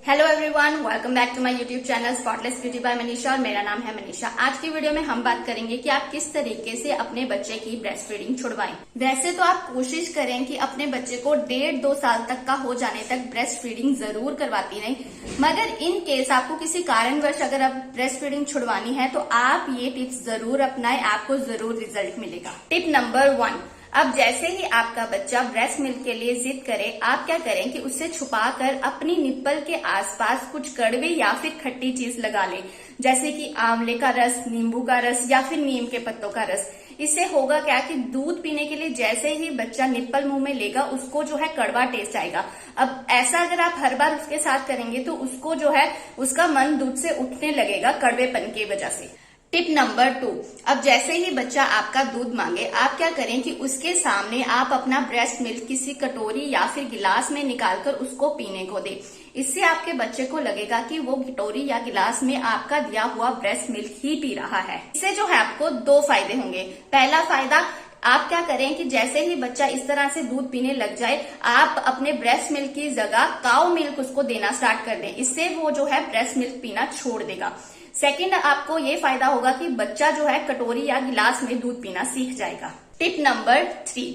Hello everyone, welcome back to my YouTube channel spotless beauty by Manisha और मेरा नाम है मनीषा। आज की वीडियो में हम बात करेंगे कि आप किस तरीके से अपने बच्चे की ब्रेस्ट फीडिंग छुड़वाएं। वैसे तो आप कोशिश करें कि अपने बच्चे को 1.5-2 साल तक का हो जाने तक ब्रेस्ट फीडिंग जरूर करवाती रहें, मगर इन केस आपको किसी कारणवश अगर आप ब्रेस्ट फीडिंग छुड़वानी है तो आप ये टिप्स जरूर अपनाएं, आपको जरूर रिजल्ट मिलेगा। टिप नंबर 1, अब जैसे ही आपका बच्चा ब्रेस्ट मिल्क के लिए जिद करे, आप क्या करें कि उससे छुपाकर अपनी निप्पल के आसपास कुछ कड़वे या फिर खट्टी चीज लगा लें, जैसे कि आंवले का रस, नींबू का रस या फिर नीम के पत्तों का रस। इससे होगा क्या कि दूध पीने के लिए जैसे ही बच्चा निप्पल मुंह में लेगा उसको जो है कड़वा टेस्ट आएगा। अब ऐसा अगर आप हर बार उसके साथ करेंगे तो उसको जो है उसका मन दूध से उठने लगेगा कड़वेपन की वजह से। टिप नंबर 2, अब जैसे ही बच्चा आपका दूध मांगे, आप क्या करें कि उसके सामने आप अपना ब्रेस्ट मिल्क किसी कटोरी या फिर गिलास में निकालकर उसको पीने को दे। इससे आपके बच्चे को लगेगा कि वो कटोरी या गिलास में आपका दिया हुआ ब्रेस्ट मिल्क ही पी रहा है। इससे जो है आपको 2 फायदे होंगे। पहला फायदा, आप क्या करें कि जैसे ही बच्चा इस तरह से दूध पीने लग जाए, आप अपने ब्रेस्ट मिल्क की जगह काऊ मिल्क उसको देना स्टार्ट कर दें। इससे वो जो है ब्रेस्ट मिल्क पीना छोड़ देगा। सेकंड, आपको ये फायदा होगा कि बच्चा जो है कटोरी या गिलास में दूध पीना सीख जाएगा। टिप नंबर 3,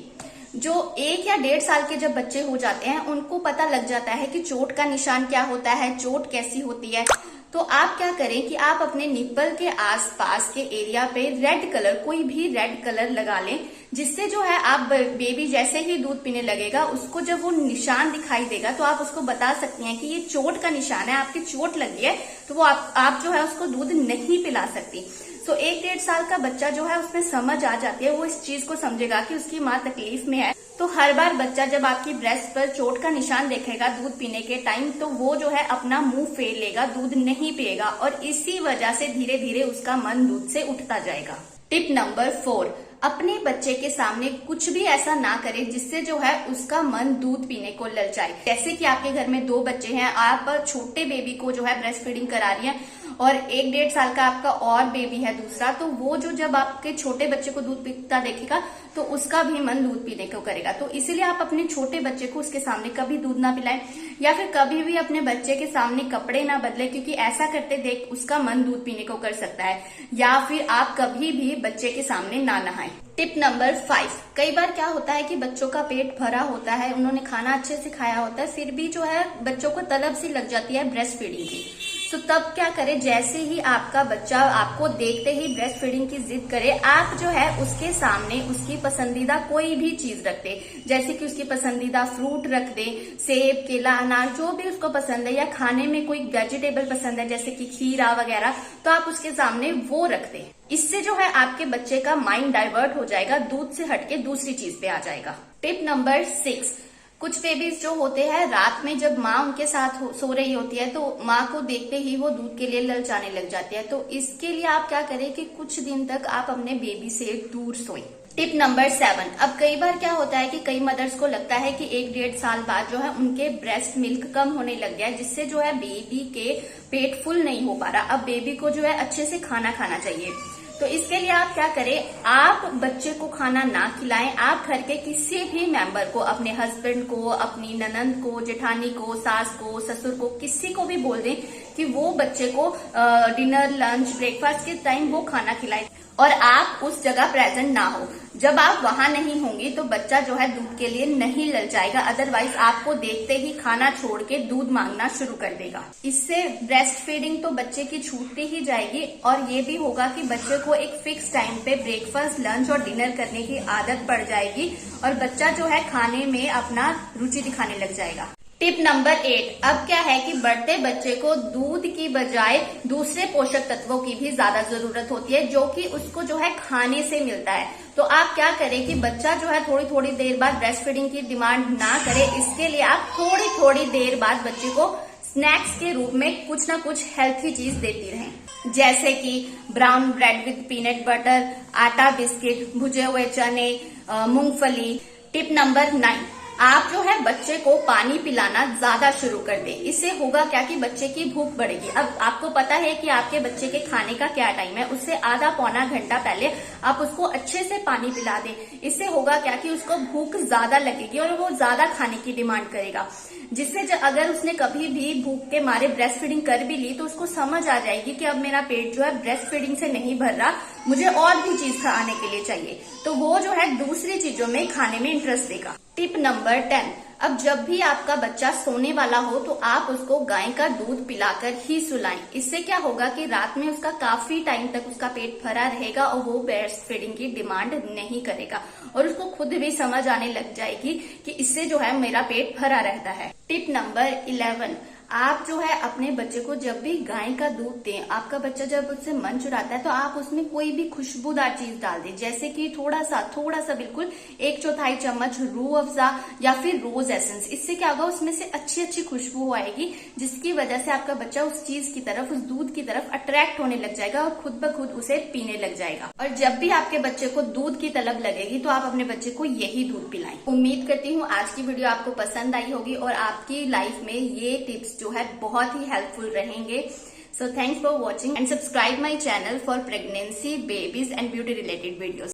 जो 1 या 1.5 साल के जब बच्चे हो जाते हैं उनको पता लग जाता है कि चोट का निशान क्या होता है, चोट कैसी होती है। तो आप क्या करें कि आप अपने निप्पल के आसपास के एरिया पे रेड कलर, कोई भी रेड कलर लगा लें, जिससे जो है आप बेबी जैसे ही दूध पीने लगेगा उसको जब वो निशान दिखाई देगा तो आप उसको बता सकती हैं कि ये चोट का निशान है, आपकी चोट लगी है, तो वो आप जो है उसको दूध नहीं पिला सकती। तो 1-1.5 साल का बच्चा जो है उसमें समझ आ जाती है, वो इस चीज को समझेगा कि उसकी माँ तकलीफ में है। तो हर बार बच्चा जब आपकी ब्रेस्ट पर चोट का निशान देखेगा दूध पीने के टाइम, तो वो जो है अपना मुंह फेर लेगा, दूध नहीं पिएगा और इसी वजह से धीरे धीरे उसका मन दूध से उठता जाएगा। टिप नंबर 4, अपने बच्चे के सामने कुछ भी ऐसा ना करें जिससे जो है उसका मन दूध पीने को ललचाए। जैसे कि आपके घर में 2 बच्चे हैं, आप छोटे बेबी को जो है ब्रेस्ट फीडिंग करा रही हैं और 1-1.5 साल का आपका और बेबी है दूसरा, तो वो जो जब आपके छोटे बच्चे को दूध पीता देखेगा तो उसका भी मन दूध पीने को करेगा। तो इसीलिए आप अपने छोटे बच्चे को उसके सामने कभी दूध ना पिलाएं या फिर कभी भी अपने बच्चे के सामने कपड़े ना बदले, क्योंकि ऐसा करते देख उसका मन दूध पीने को कर सकता है। या फिर आप कभी भी बच्चे के सामने ना नहाएं। टिप नंबर 5, कई बार क्या होता है कि बच्चों का पेट भरा होता है, उन्होंने खाना अच्छे से खाया होता है, फिर भी जो है बच्चों को तलब सी लग जाती है ब्रेस्ट फीडिंग की। तो तब क्या करें, जैसे ही आपका बच्चा आपको देखते ही ब्रेस्ट फीडिंग की जिद करे, आप जो है उसके सामने उसकी पसंदीदा कोई भी चीज रख दे, जैसे कि उसकी पसंदीदा फ्रूट रख दे, सेब, केला, अनार, जो भी उसको पसंद है, या खाने में कोई वेजिटेबल पसंद है जैसे कि खीरा वगैरह, तो आप उसके सामने वो रख दे। इससे जो है आपके बच्चे का माइंड डाइवर्ट हो जाएगा, दूध से हटके दूसरी चीज पे आ जाएगा। टिप नंबर 6, कुछ बेबीज जो होते हैं रात में जब माँ उनके साथ सो रही होती है तो माँ को देखते ही वो दूध के लिए ललचाने लग जाती है। तो इसके लिए आप क्या करें कि कुछ दिन तक आप अपने बेबी से दूर सोएं। टिप नंबर 7, अब कई बार क्या होता है कि कई मदर्स को लगता है कि 1-1.5 साल बाद जो है उनके ब्रेस्ट मिल्क कम होने लग गया है, जिससे जो है बेबी के पेट फुल नहीं हो पा रहा। अब बेबी को जो है अच्छे से खाना खाना चाहिए। तो इसके लिए आप क्या करें, आप बच्चे को खाना ना खिलाएं, आप घर के किसी भी मेंबर को, अपने हस्बैंड को, अपनी ननंद को, जेठानी को, सास को, ससुर को, किसी को भी बोल दें कि वो बच्चे को डिनर, लंच, ब्रेकफास्ट के टाइम वो खाना खिलाए और आप उस जगह प्रेजेंट ना हो। जब आप वहां नहीं होंगी तो बच्चा जो है दूध के लिए नहीं ललचाएगा, अदरवाइज आपको देखते ही खाना छोड़ के दूध मांगना शुरू कर देगा। इससे ब्रेस्ट फीडिंग तो बच्चे की छूटती ही जाएगी और ये भी होगा कि बच्चे को एक फिक्स टाइम पे ब्रेकफास्ट, लंच और डिनर करने की आदत पड़ जाएगी और बच्चा जो है खाने में अपना रुचि दिखाने लग जाएगा। टिप नंबर 8, अब क्या है कि बढ़ते बच्चे को दूध की बजाय दूसरे पोषक तत्वों की भी ज्यादा जरूरत होती है, जो कि उसको जो है खाने से मिलता है। तो आप क्या करें कि बच्चा जो है थोड़ी थोड़ी देर बाद ब्रेस्ट फीडिंग की डिमांड ना करे, इसके लिए आप थोड़ी थोड़ी देर बाद बच्चे को स्नैक्स के रूप में कुछ ना कुछ हेल्थी चीज देती रहें, जैसे कि brown bread with peanut butter, आटा बिस्किट, भुजे हुए चने, मूंगफली। टिप नंबर 9, आप जो है बच्चे को पानी पिलाना ज्यादा शुरू कर दें। इससे होगा क्या कि बच्चे की भूख बढ़ेगी। अब आपको पता है कि आपके बच्चे के खाने का क्या टाइम है, उससे आधा पौना घंटा पहले आप उसको अच्छे से पानी पिला दें। इससे होगा क्या कि उसको भूख ज्यादा लगेगी और वो ज्यादा खाने की डिमांड करेगा। जिससे अगर उसने कभी भी भूख के मारे ब्रेस्ट फीडिंग कर भी ली तो उसको समझ आ जाएगी कि अब मेरा पेट जो है ब्रेस्ट फीडिंग से नहीं भर रहा, मुझे और भी चीज खाने के लिए चाहिए, तो वो जो है दूसरी चीजों में खाने में इंटरेस्ट देगा। टिप नंबर 10, अब जब भी आपका बच्चा सोने वाला हो तो आप उसको गाय का दूध पिलाकर ही सुलाएं। इससे क्या होगा कि रात में उसका काफी टाइम तक उसका पेट भरा रहेगा और वो ब्रेस्ट फीडिंग की डिमांड नहीं करेगा और उसको खुद भी समझ आने लग जाएगी कि इससे जो है मेरा पेट भरा रहता है। टिप नंबर 11, आप जो है अपने बच्चे को जब भी गाय का दूध दें, आपका बच्चा जब उससे मन चुराता है तो आप उसमें कोई भी खुशबूदार चीज डाल दें, जैसे कि थोड़ा सा बिल्कुल 1/4 चम्मच रूह अफ़ज़ा या फिर रोज एसेंस। इससे क्या होगा, उसमें से अच्छी खुशबू आएगी, जिसकी वजह से आपका बच्चा उस चीज की तरफ, उस दूध की तरफ अट्रैक्ट होने लग जाएगा और खुद ब खुद उसे पीने लग जाएगा। और जब भी आपके बच्चे को दूध की तलब लगेगी तो आप अपने बच्चे को यही दूध पिलाएं। उम्मीद करती हूँ आज की वीडियो आपको पसंद आई होगी और आपकी लाइफ में ये टिप्स जो है बहुत ही हेल्पफुल रहेंगे। So thanks for watching and subscribe my channel for pregnancy, babies and beauty related videos.